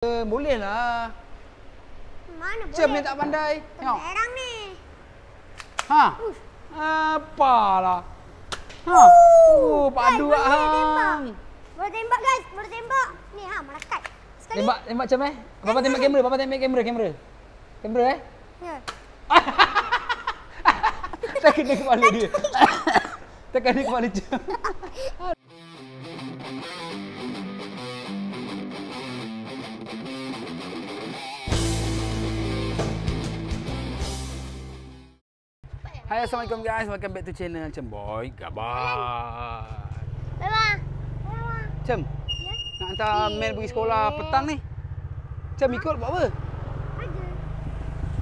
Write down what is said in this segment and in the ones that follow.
Boleh lah. Mana boleh? Cem ni tak pandai. Tengok. Terang ni. Ha? Apalah. Ha? Padu Guys, boleh hang. tembak. Boleh tembak guys, boleh tembak. Ni melekat. Sekali. Tembak Cem eh. Bapa tembak kamera, bapa tembak kamera. Kamera eh. Ya. Tak kena kepala dia. Tak kena kepala Cem. Hai, Assalamualaikum guys. Welcome back to channel Cem Boy Gabar. Baba. Cem, Ya. nak hantar Mel pergi sekolah petang ni. Cem ikut buat apa? Ada.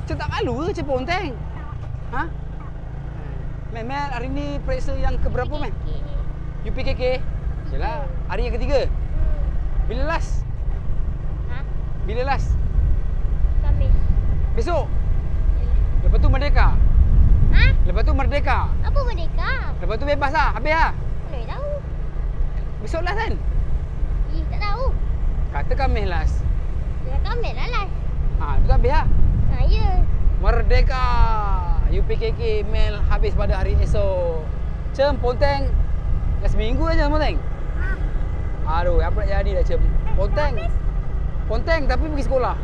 Cem tak malu ke Cem ponteng? Ha? Mel, hari ni periksa yang keberapa Mel? UPKK? Yalah, hari yang ketiga. Bila last? Ha? Bila last? Khamis. Besok? Lepas tu merdeka? Ha? Lepas tu merdeka? Apa merdeka? Lepas tu bebas lah? Habis lah? Mana tahu? Besok last kan? Tak tahu. Kata Khamis last. Dia Khamis lah last. Lepas tu habis lah? Ya. Merdeka! UPKK Mel habis pada hari esok. Cem, ponteng dah seminggu aja ponteng. Aduh, apa nak jadi dah Cem? Ponteng. Ponteng tapi pergi sekolah.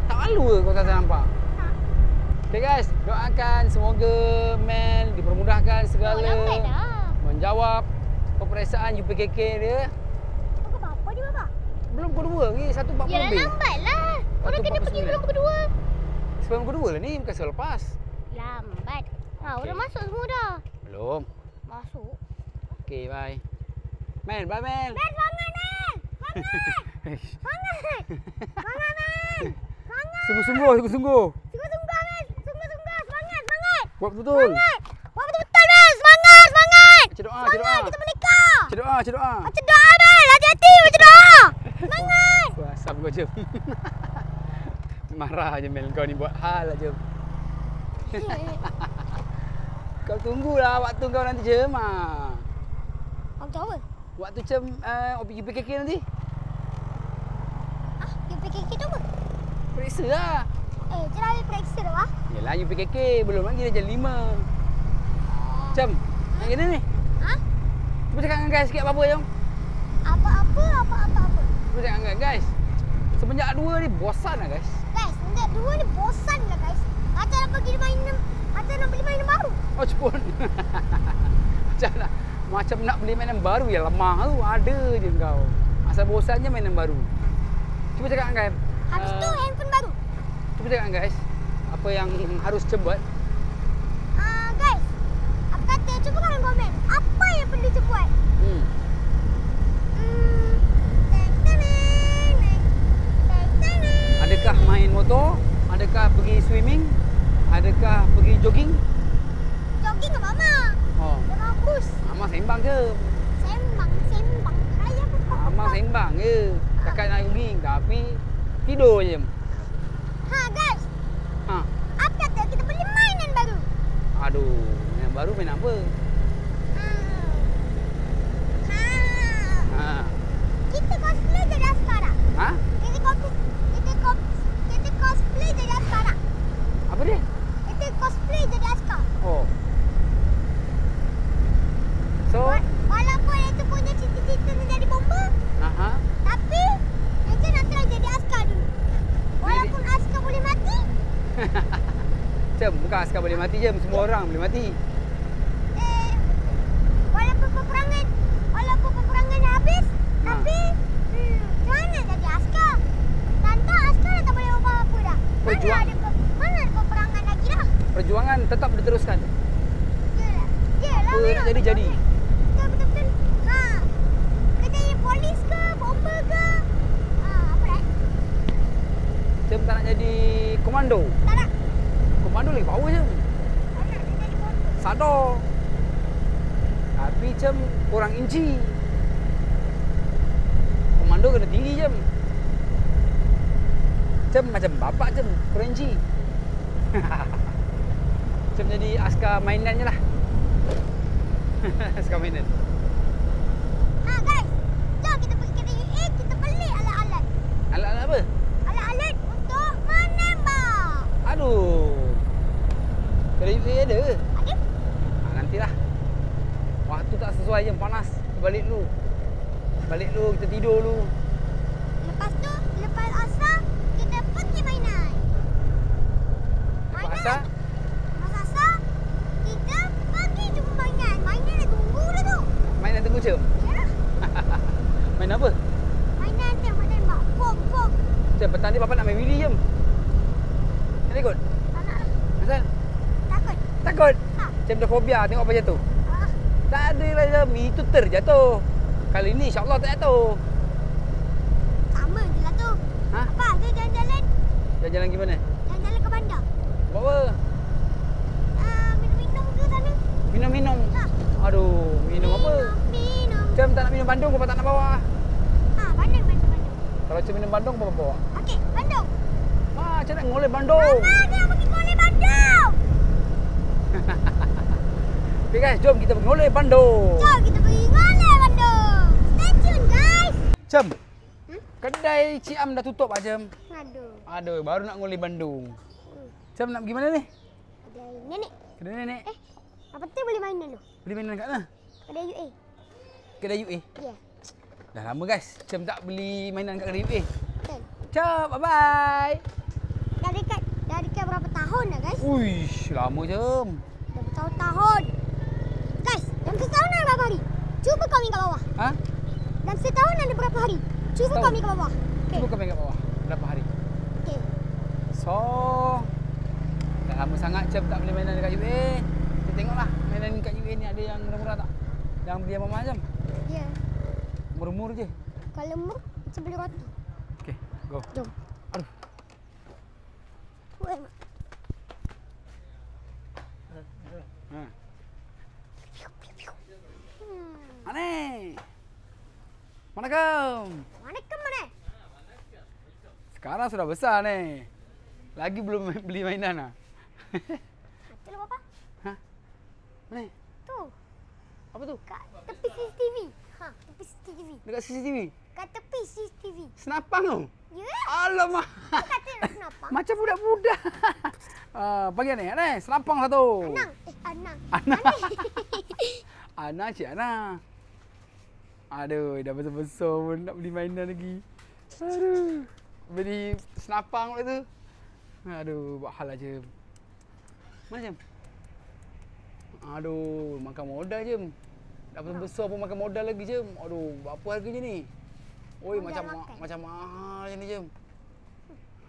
Tak malu ke kau tak nampak? Okay guys, doakan semoga Mel dipermudahkan segala lambat dah. menjawab peperiksaan UPKK dia. Apa apa dia bapa? Belum kedua lagi, 1.40 Yalah lebih. lambat lah. Orang kena pergi 1.49. belum kedua. Sebelum kedua lah ni, bukan selepas. Lambat. Okey. Udah masuk semua dah. Belum. Masuk. Okay, bye. Mel, bye Mel. Ben, semangat Ben! Semangat! Semangat! Semangat Ben! Semangat! Sungguh-sungguh, sungguh-sungguh. Sungguh-sungguh Ben! Sungguh-sungguh! Semangat! Semangat! Buat betul. Semangat! Buat betul-betul Ben! Semangat! Semangat! Baca doa, Semangat! Kita menikah! Baca doa, baca doa. Baca doa Ben! Hati-hati! Baca doa! Semangat! Wah, asam kau Jem. Marah je Mel, kau ni buat hal lah Jem. Kau tunggulah waktu kau nanti Jem. Aku tahu apa? Waktu Cem UPKK nanti. Dia fikir kita apa? Periksa lah. Cara ambil periksa dah wah. Yelah UPKK, belum lagi dah jam 5. Cem, nak kena ni? Ha? Cuba cakap dengan guys sikit apa-apa Jom. Apa-apa? Cuba cakap dengan guys. Semenjak dua ni bosan lah guys. Guys, sejak dua ni bosan lah guys. Macam nak pergi mainan, macam nak beli mainan baru. Oh cepun. Macam nak beli mainan baru ya lemah tu. Ada je kau. Asal bosannya mainan baru. Cuba cakap dengan guys. Habis tu handphone baru. Cuba cakap dengan guys. Apa yang harus Cem buat? Guys, apa kata? Cuba kalian komen. Apa yang perlu Cem buat? Adakah main motor? Adakah pergi swimming? Adakah pergi jogging? Jogging ke mama? Oh, Dengan bus. Amang sembang je. Sembang. Raya apa? Amang sembang je. Kakak nak jogging tapi tidur je. Guys. Ha. Apa kata kita beli mainan baru? Aduh, yang baru main apa? Ha. Kita cosplay jadi askara. Ha? Kita cosplay jadi askara. Apa dia? Kita cosplay jadi askar. Oh. So, Walaupun itu punya cita-cita nak jadi bomber, aha. tapi Encik nak try jadi askar dulu. Walaupun askar boleh mati, Cem, bukan askar boleh mati je, semua orang boleh mati. walaupun peperangannya habis, tapi mana jadi askar? Tanda askar dah tak boleh apa-apa dah. Mana ada peperangan lagi dah? Perjuangan tetap diteruskan. Yelah, Apa nak jadi-jadi. Betul-betul. Kita jadi polis ke, bomber ke? Apa dah? Cem tak nak jadi komando. Tak nak. Komando lagi power je. Tak nak jadi bomber. Sadar. Tapi Cem kurang inci. Komando kena tinggi Cem. Cem macam bapak Cem, kurang inci. Cem jadi askar mainan je lah. Askar mainan. Guys, jom kita pergi kedai UA, kita beli alat-alat. Alat-alat apa? Alat-alat untuk menembak. Aduh. Kedai UA ada ke? Ada? Nantilah. Waktu tak sesuai je, panas. Balik dulu. Balik dulu, kita tidur dulu. Lepas tu, lepas asar, kita pergi mainan. Lepas asar, Lepas asar, kita pergi jumpa mainan. Mainan dah tunggu dah tu. mainan tunggu Cem. Ya. Main apa? Mainan tembak-tembak. Pom. Cem, petang ni Papa nak main Willy, Cem. Nak ikut? Tak nak lah. Asal? Takut. Takut? Ha. Cem dah fobia tengok apa jatuh. Ah, Tak ada lah Cem, itu terjatuh. Kali ni insyaAllah tak jatuh. sama je lah tu. Ha? Apa? Dia jalan-jalan. Jalan-jalan gimana? Jalan-jalan ke bandar. Buat apa? Minum-minum ke sana. Minum-minum. Ha. Aduh, minum apa? Minum. Cem tak nak minum Bandung, Papa tak nak bawa. Bandung. Kalau Cem minum Bandung, Papa bawa. Okey, Bandung. Cem nak ngoleh Bandung. Mama dia pergi kolej Bandung. Okay guys, jom kita pergi ngoleh Bandung. Jom kita pergi kolej Bandung. Stay tune guys. Cem, kedai Cik Am dah tutup lah Cem. Aduh. Baru nak ngoleh Bandung. Cem nak pergi mana ni? Kedai nenek. Kedai nenek. Apa tu boleh mainan tu? Beli mainan kat mana? Kedai UA. Kedai UA. Ya. Dah lama guys, Cem tak beli mainan kat kedai UA. Betul. Cem, bye-bye. Dah dekat berapa tahun dah guys? Uish, lama Cem. Dah bertahun-tahun. Guys, dalam setahun ada berapa hari? Cuba kau ambil kat bawah. Ha? Dalam setahun ada berapa hari? Cuba Setahun. kau ambil kat bawah. Okey. Cuba kau main kat bawah. Berapa hari? Okey. So, dah lama sangat Cem tak beli mainan dekat UA. Kita tengoklah mainan kat UA ni ada yang murah-murah tak? Yang beli apa macam? Ya. Murmur je. Kalau mur, macam beli roti. Okey, go. Jom. Aduh. Weh, mak. Ha. Hmm. Aneh. Assalamualaikum. Waalaikum mana? Sekarang sudah besar ni. Lagi belum beli mainan lah. Macam lu apa? Ha? Mana? Tu. Apa tu? Kat tepi CCTV. Tepi CCTV. Dekat CCTV. Kat tepi CCTV. Senapang tu. Ya. Alamak. Kau kata nak kenapa? Macam budak-budak. Pagi ni, Aneh. Senapang satu. Anang. Anang. Ana. Ana, Cik Ana. Aduh, dah besar-besar pun nak beli mainan lagi. Aduh. Beli senapang pula tu. Aduh, buat hal aja. Mana Cem? Aduh, makan modal Cem. Dah besar pun makan modal lagi Cem. Aduh, berapa harganya ni? Oi, Modal macam mahal je ni Cem.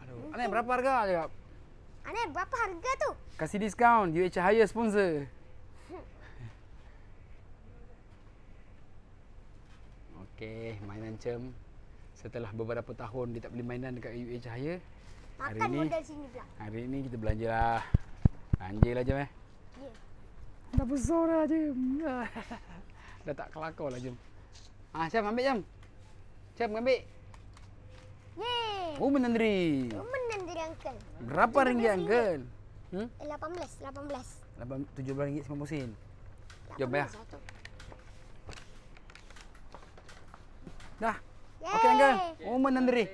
Aduh, Aneh berapa harga cakap? Aneh, berapa harga tu? Kasih diskaun, UA Cahaya sponsor. Okey, mainan Cem. Setelah beberapa tahun dia tak beli mainan dekat UA Cahaya. Makan modal sini pula. Hari ni kita belanja lah. Belanja lah Cem Ya. Dah besar dah Cem. Dah tak kelakar lah Cem. Cem ambil Cem. Cem ambil. Yeay. Oh menandri. Lumayan dari uncle. Berapa ringgit uncle? 18. 17 ringgit 90 sen. Jom bayar. Dah. Okey uncle. Oh menandri.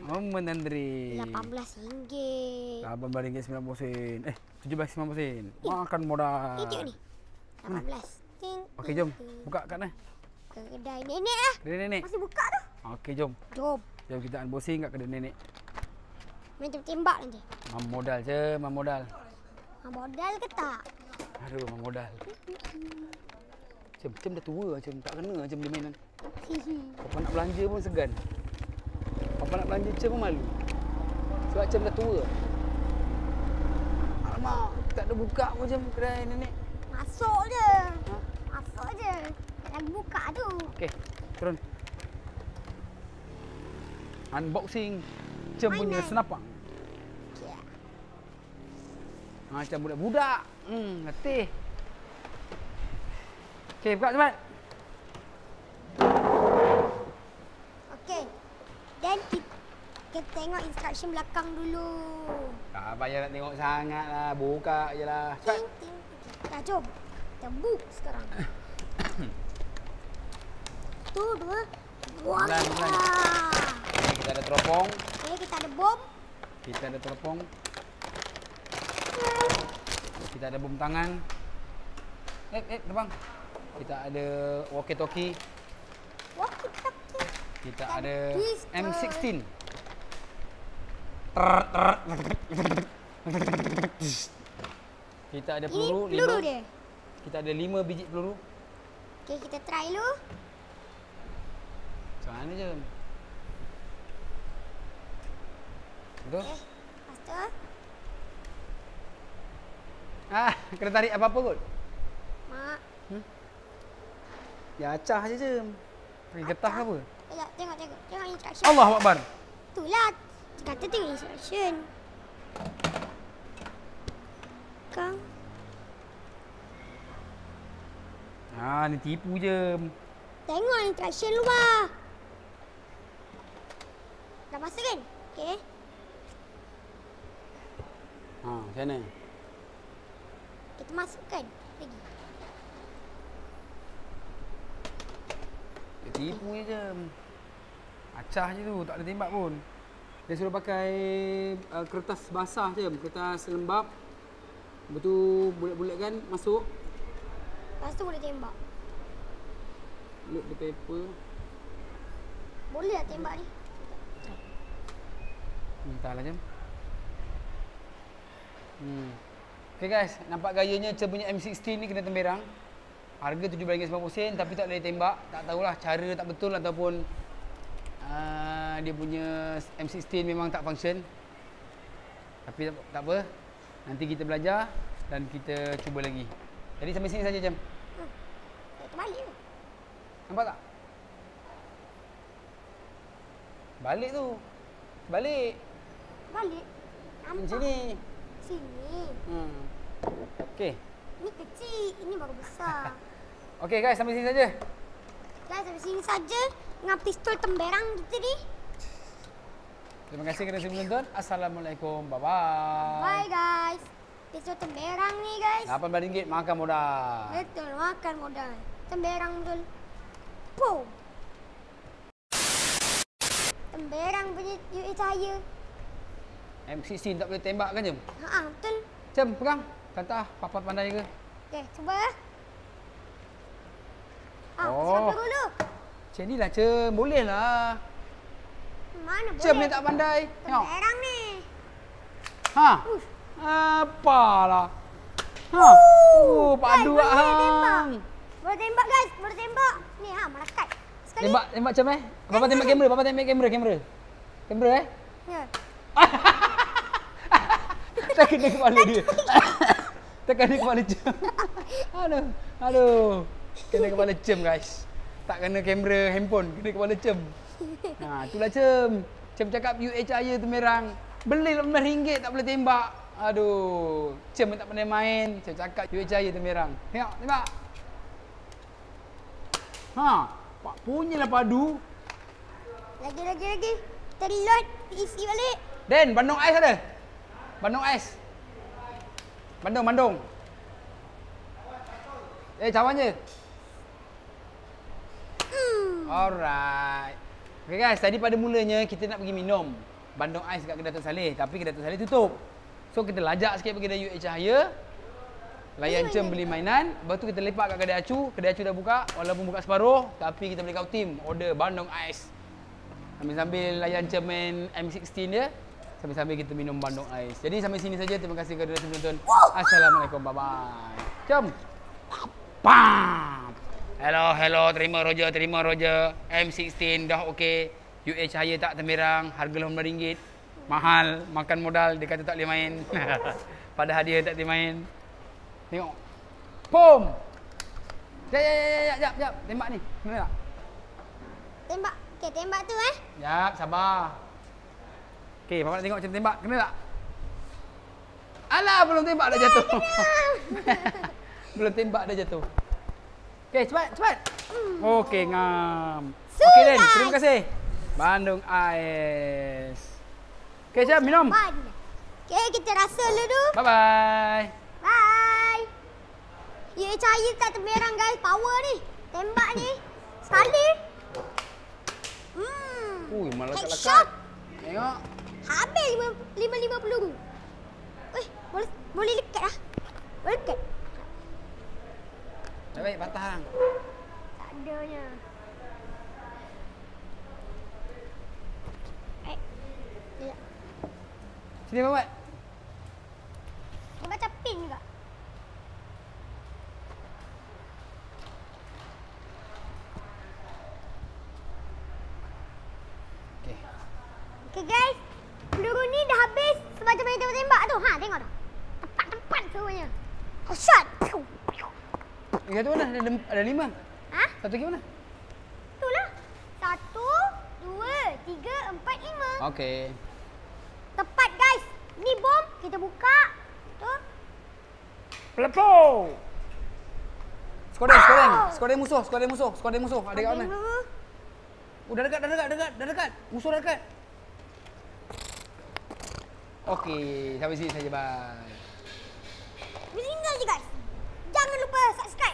Oh menandri. 18 ringgit. 18 ringgit 90 sen. 17 90 sen. Makan modal. Itu ni. 18. Ting. Okey jom. Buka kat mana? Kedai nenek ah. Kedai nenek. Masih buka tu. Okey jom. Jom. Jom kita unboxing kat kedai nenek. Main tembak nanti. Mam modal je, mam modal. Modal ke tak? Aduh, mam modal. Cem dah tua, Cem tak kena Cem beli mainan. Papa nak belanja pun segan. Papa nak belanja Cem pun malu. Sebab Cem dah tua. Alamak, tak ada buka pun Cem kedai nenek. Masuk je. Ha? Masuk je. Tak lagi buka tu. Okey, turun. Unboxing Cem punya Mainan. senapang. Yeah. Macam budak-budak. Letih. Okey, buka cepat. Okey. Dan kita tengok instruction belakang dulu. Tak payah nak tengok sangat lah. Buka je lah. Cepat. Ting, ting. Dah jom. Kita book sekarang. Tu dua. Wah. Bulan. Kita ada teropong. kita ada bom. Kita ada teropong. Kita ada bom tangan. Terbang. Kita ada walkie-talkie. Walkie-talkie. Kita ada pistol. M16. Kita ada peluru. Ini peluru dia. Kita ada 5 biji peluru. Okey, kita try dulu. Macam mana je? Betul? Okey. Lepas tu. Kena tarik apa-apa kot? Mak. Ya acah je je. Pergi getah ke apa? Sekejap, tengok. Tengok instruction. Allahu Akbar. Itulah. Kata tengok instruction. Kang. Ni tipu je. Tengok instruction luar. Dah masuk kan? Okey. Macam mana? Kita masukkan lagi. Dia tipu je. Acah je tu, tak ada tembak pun. Dia suruh pakai kertas basah je, kertas lembap. Lepas tu bulat-bulatkan, masuk. Lepas tu boleh tembak. Load the paper. Boleh tak tembak ni? Entahlah jom. Okay guys, nampak gayanya Cem punya M16 ni kena temberang. Harga RM7.90 tapi tak boleh tembak. Tak tahulah cara tak betul ataupun dia punya M16 memang tak function. Tapi tak apa. Nanti kita belajar dan kita cuba lagi. Jadi sampai sini saja Cem. Terbalik ke? Nampak tak? Balik tu. Balik. Balik. Nampak. Sini. Sini. Okey. Ini kecil, ini baru besar. Okey guys, sampai sini saja. Guys, sampai sini saja dengan pistol temberang kita ni. Terima kasih kerana sudah menonton. Assalamualaikum. Bye-bye. Bye guys. Pistol temberang ni guys. RM18 makan modal. Betul, makan modal. Temberang betul. Boom. Temberang punya UA cahaya. M16 tak boleh tembak kan Cem? Betul. Cem, pegang. Kata Papa pandai ke? Okey, cuba ya. Oh. Siapa dulu? Macam ni lah Cem. Boleh lah. Mana boleh? Cem ni tak pandai. Tengok. Temberang ni. Apalah. Padu Guys, lah boleh tembak. hang. Boleh tembak guys, boleh tembak. Ni melekat. Sekali. Tembak Cem Papa tembak kamera, Papa tembak kamera. Kamera Ya. Tak kena kepala dia. Tak kena kepala Cem. Aduh. Kena kepala Cem guys. Tak kena kamera handphone, kena kepala Cem. Itulah Cem. Cem cakap UA cahaya tu merang. Beli RM18 tak boleh tembak. Aduh. Cem tak pandai main. Cem cakap UA cahaya tu merang. Tengok, tembak. Pak punyalah padu. Lagi. Kita reload, isi balik. Den, bandung ais ada? Bandung ais. Bandung. Cawan je. Alright. Okay guys, tadi pada mulanya kita nak pergi minum bandung ais kat kedai Datuk Saleh, tapi kedai Datuk Saleh tutup. So kita lajak sikit pergi kedai UA Cahaya. Layan Cem beli mainan, lepas tu kita lepak kat kedai Acu. Kedai Acu dah buka, walaupun buka separuh, tapi kita boleh kau tim order bandung ais. Sambil-sambil layan Cem main M16 dia, sambil-sambil kita minum bandung ais. Jadi sampai sini saja. Terima kasih kerana sudah menonton. Assalamualaikum. Bye-bye. Cem. Pam. Hello, terima Roger. M16 dah okey. UA Cahaya tak temberang, harga RM18. Mahal, makan modal, dia kata tak boleh main. Padahal dia tak boleh main. Tengok. Pom. Jap. Tembak ni. Kena tak? Tembak. Okey, tembak tu Jap, sabar. Okey, Papa nak tengok macam tembak. Kena tak? Alah, belum tembak dah jatuh. Belum tembak dah jatuh. Okey, cepat. Okey, ngam. Okey, Den. Terima kasih. Bandung ais. Okey, jap minum. Okey, kita rasa dulu. Bye-bye. Bye. UA Cahaya tak temberang guys. Power ni. Tembak ni. Sekali. Ui, malah Headshot. lekat-lekat. Tengok. Habis 5 peluru. Boleh dekat lah. Boleh dekat. Baik, patah hang. Tak adanya. Dia Sini apa buat? macam pin juga. Okey. Okay guys. Peluru ni dah habis semacam yang tembak tu. Ha, tengok tu. Tempat semuanya. Oh, shot. Yang satu mana? Ada 5. Ha? Satu lagi mana? Itulah. 1, 2, 3, 4, 5. Okey. Tepat guys. Ni bom. Kita buka. Tu. Pelepo. Skodeng musuh. Ada kat mana? Dah dekat. Musuh dah dekat. Okey, sampai sini saja, bye. Tinggal je guys. Jangan lupa subscribe.